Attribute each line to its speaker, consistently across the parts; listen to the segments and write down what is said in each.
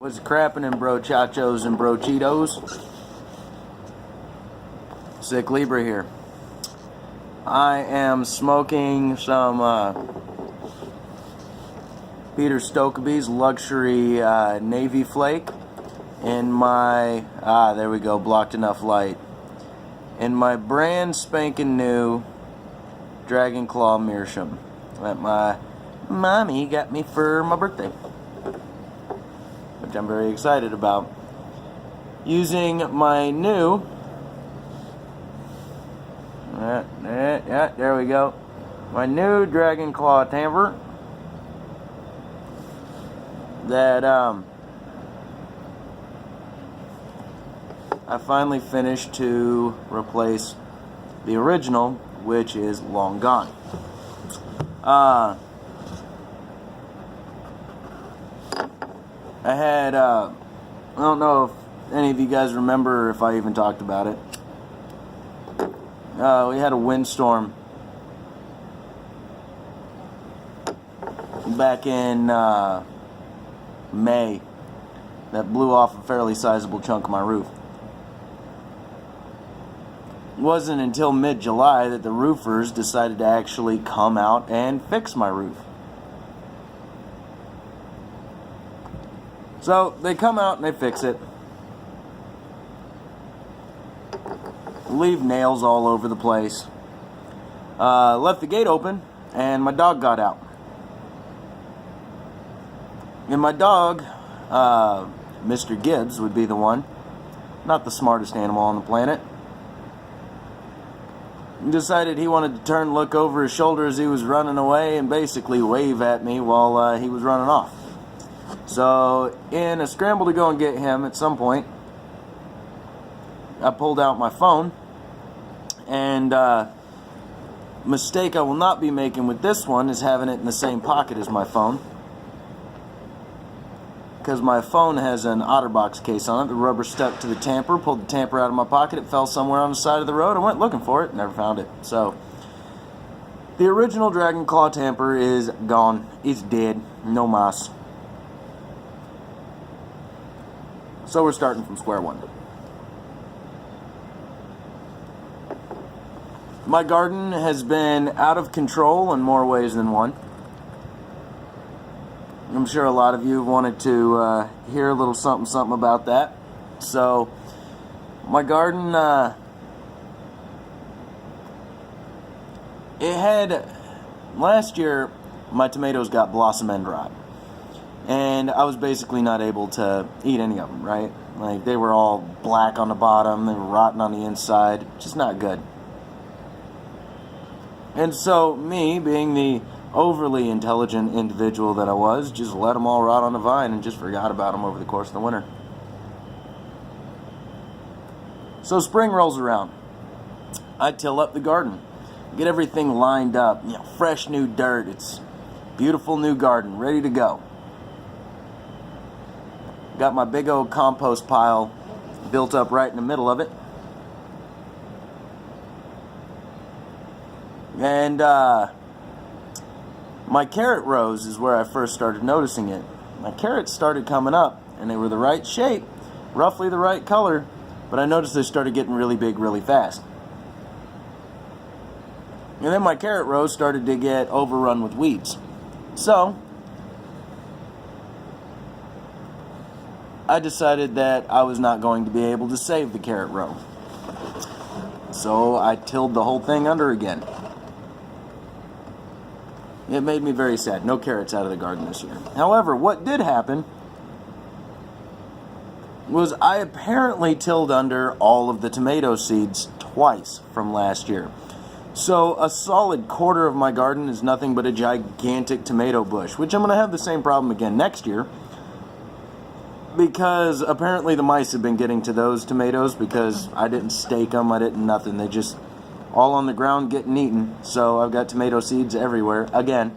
Speaker 1: What's crappin' in brochachos and brochitos? Sick Libra here. I am smoking some Peter Stokeby's Luxury Navy Flake in my, there we go, blocked enough light, in my brand spanking new Dragon Claw Meerschaum that my mommy got me for my birthday, which I'm very excited about. Using my new, there we go, my new Dragon Claw timbre that I finally finished to replace the original, which is long gone. I had, I don't know if any of you guys remember, or if I even talked about it. We had a windstorm back in May that blew off a fairly sizable chunk of my roof. It wasn't until mid-July that the roofers decided to actually come out and fix my roof. So they come out and they fix it. Leave nails all over the place. Left the gate open and my dog got out. And my dog, Mr. Gibbs would be the one, not the smartest animal on the planet, decided he wanted to turn, look over his shoulder as he was running away, and basically wave at me while he was running off. So in a scramble to go and get him, at some point I pulled out my phone, and mistake I will not be making with this one is having it in the same pocket as my phone, because my phone has an OtterBox case on it. The rubber stuck to the tamper. Pulled the tamper out of my pocket. It fell somewhere on the side of the road. I went looking for it. Never found it. So the original Dragon Claw tamper is gone. It's dead. No mas. So we're starting from square one. My garden has been out of control in more ways than one. I'm sure a lot of you wanted to hear a little something about that. So my garden, it had, last year my tomatoes got blossom end rot, and I was basically not able to eat any of them, right? Like, they were all black on the bottom, they were rotten on the inside, just not good. And so me, being the overly intelligent individual that I was, just let them all rot on the vine and just forgot about them over the course of the winter. So spring rolls around. I till up the garden, get everything lined up, fresh new dirt. It's beautiful new garden, ready to go. Got my big old compost pile built up right in the middle of it. And my carrot rows is where I first started noticing it. My carrots started coming up, and they were the right shape, roughly the right color, but I noticed they started getting really big really fast. And then my carrot rows started to get overrun with weeds. So I decided that I was not going to be able to save the carrot row. So I tilled the whole thing under again. It made me very sad. No carrots out of the garden this year. However, what did happen was I apparently tilled under all of the tomato seeds twice from last year. So a solid quarter of my garden is nothing but a gigantic tomato bush, which I'm going to have the same problem again next year, because apparently the mice have been getting to those tomatoes because I didn't stake them, I didn't nothing. They just all on the ground getting eaten. So I've got tomato seeds everywhere. Again,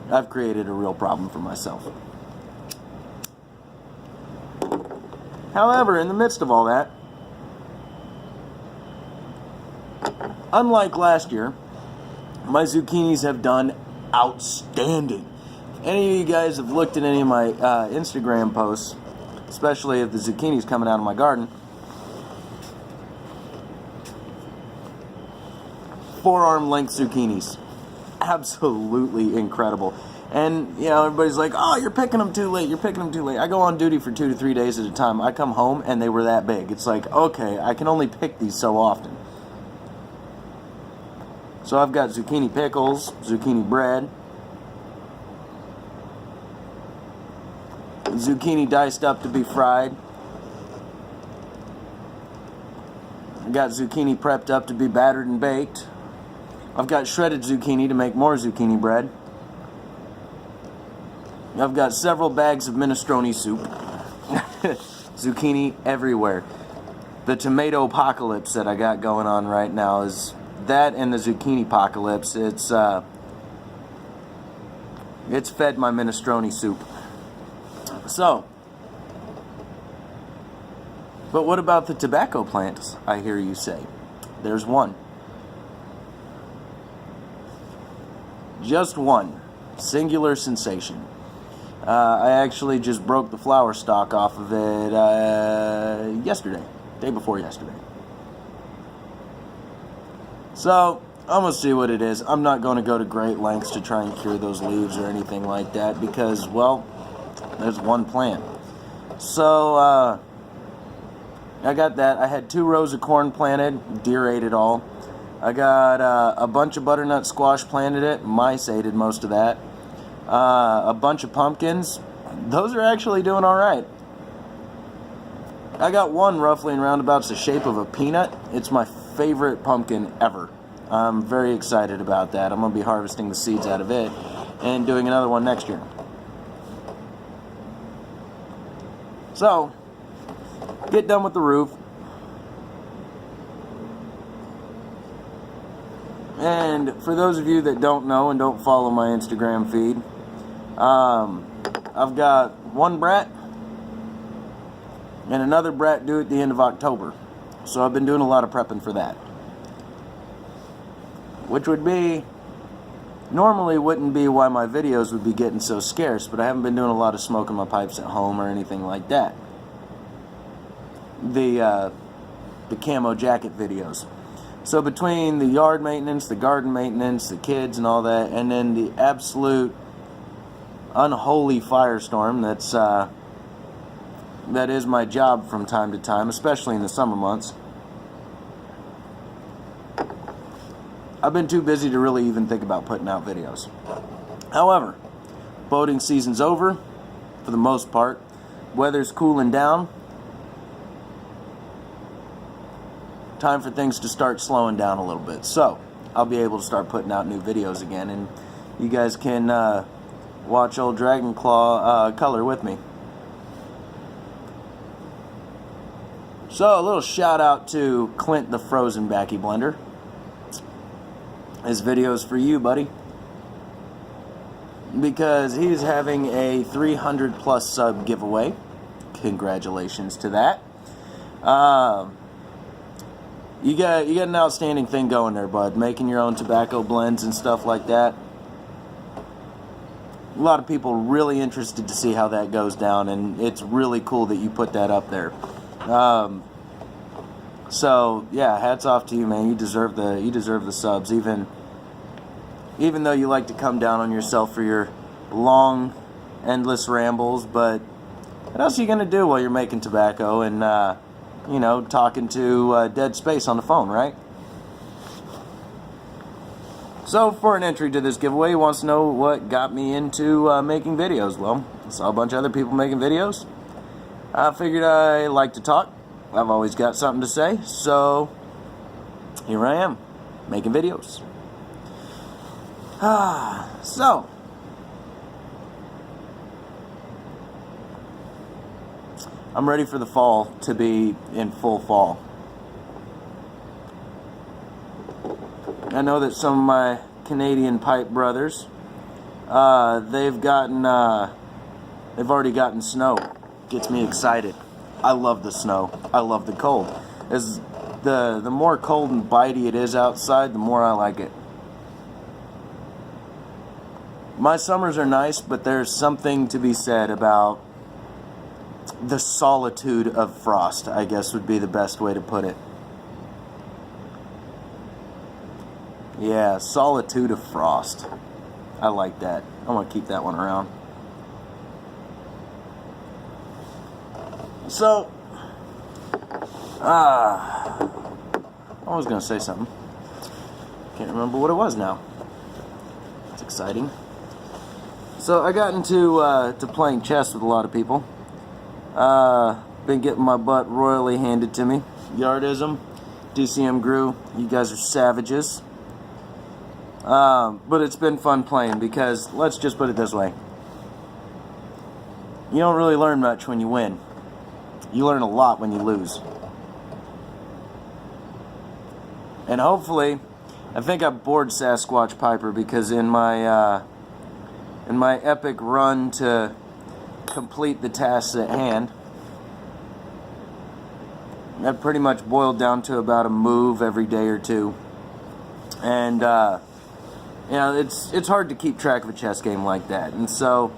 Speaker 1: I've created a real problem for myself. However, in the midst of all that, unlike last year, my zucchinis have done outstanding. any of you guys have looked at any of my Instagram posts, especially if the zucchini's coming out of my garden, forearm length zucchinis, absolutely incredible. And you know, everybody's like, oh, you're picking them too late, you're picking them too late. I go on duty for 2 to 3 days at a time. I come home and they were that big. It's like, okay, I can only pick these so often. So I've got zucchini pickles, zucchini bread, zucchini diced up to be fried. I got zucchini prepped up to be battered and baked. I've got shredded zucchini to make more zucchini bread. I've got several bags of minestrone soup. Zucchini everywhere. The tomato apocalypse that I got going on right now is that, and the zucchini apocalypse. It's fed my minestrone soup. So, but what about the tobacco plants, I hear you say? There's one. Just one. Singular sensation. I actually just broke the flower stalk off of it yesterday. Day before yesterday. So, I'm going to see what it is. I'm not going to go to great lengths to try and cure those leaves or anything like that because, well, there's one plant. So, I got that. I had 2 rows of corn planted. Deer ate it all. I got a bunch of butternut squash planted it. Mice ate most of that. A bunch of pumpkins. Those are actually doing all right. I got one roughly in roundabouts the shape of a peanut. It's my favorite pumpkin ever. I'm very excited about that. I'm going to be harvesting the seeds out of it and doing another one next year. So, get done with the roof. And for those of you that don't know and don't follow my Instagram feed, I've got one brat and another brat due at the end of October. So I've been doing a lot of prepping for that. Which would be, normally wouldn't be why my videos would be getting so scarce, but I haven't been doing a lot of smoking my pipes at home or anything like that. The camo jacket videos. So between the yard maintenance, the garden maintenance, the kids and all that, and then the absolute unholy firestorm that is my job from time to time, especially in the summer months, I've been too busy to really even think about putting out videos. However, boating season's over, for the most part. Weather's cooling down. Time for things to start slowing down a little bit. So, I'll be able to start putting out new videos again, and you guys can watch old Dragon Claw color with me. So, a little shout out to Clint the Frozen Backy Blender. This video is for you, buddy. Because he's having a 300 plus sub giveaway. Congratulations to that. You got an outstanding thing going there, bud. Making your own tobacco blends and stuff like that. A lot of people really interested to see how that goes down, and it's really cool that you put that up there. So yeah, hats off to you, man. You deserve the subs, even though you like to come down on yourself for your long, endless rambles. But what else are you gonna do while you're making tobacco and talking to dead space on the phone, right? So for an entry to this giveaway, he wants to know what got me into making videos. Well, I saw a bunch of other people making videos. I figured I like to talk. I've always got something to say, so here I am, making videos. So, I'm ready for the fall to be in full fall. I know that some of my Canadian pipe brothers, they've already gotten snow. Gets me excited. I love the snow. I love the cold. As the more cold and bitey it is outside, the more I like it. My summers are nice, but there's something to be said about the solitude of frost, I guess would be the best way to put it. Yeah, solitude of frost. I like that. I'm going to keep that one around. So, I was going to say something. Can't remember what it was now. It's exciting. So I got into to playing chess with a lot of people. Been getting my butt royally handed to me. Yardism, DCM Grew, you guys are savages. But it's been fun playing because, let's just put it this way. You don't really learn much when you win. You learn a lot when you lose. And hopefully, I think I bored Sasquatch Piper because in my epic run to complete the tasks at hand, that pretty much boiled down to about a move every day or two. And you know, it's hard to keep track of a chess game like that. And so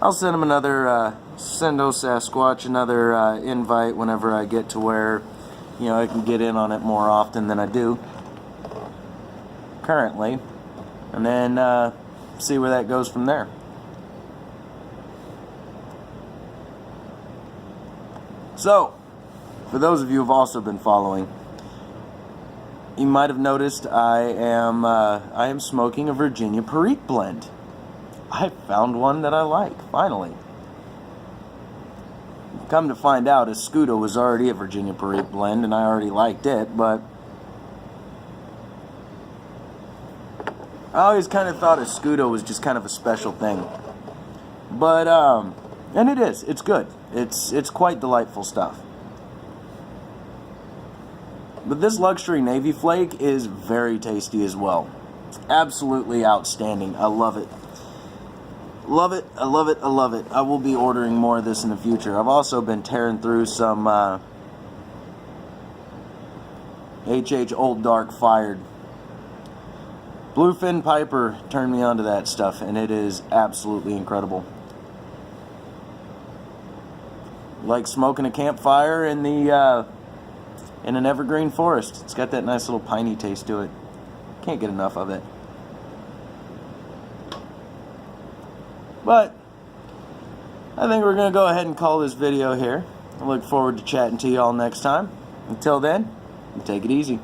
Speaker 1: I'll send him another Sendo Sasquatch another invite whenever I get to where, you know, I can get in on it more often than I do currently, and then see where that goes from there. So, for those of you who've also been following, you might have noticed I am smoking a Virginia Perique blend. I found one that I like, finally. Come to find out, Escudo was already a Virginia Perique blend, and I already liked it, but I always kind of thought Escudo was just kind of a special thing. But, and it is. It's good. It's quite delightful stuff. But this luxury Navy Flake is very tasty as well. Absolutely outstanding. I love it. Love it. I love it. I love it. I will be ordering more of this in the future. I've also been tearing through some HH Old Dark Fired. Bluefin Piper turned me onto that stuff, and it is absolutely incredible. Like smoking a campfire in the in an evergreen forest. It's got that nice little piney taste to it. Can't get enough of it. But I think we're going to go ahead and call this video here. I look forward to chatting to you all next time. Until then, take it easy.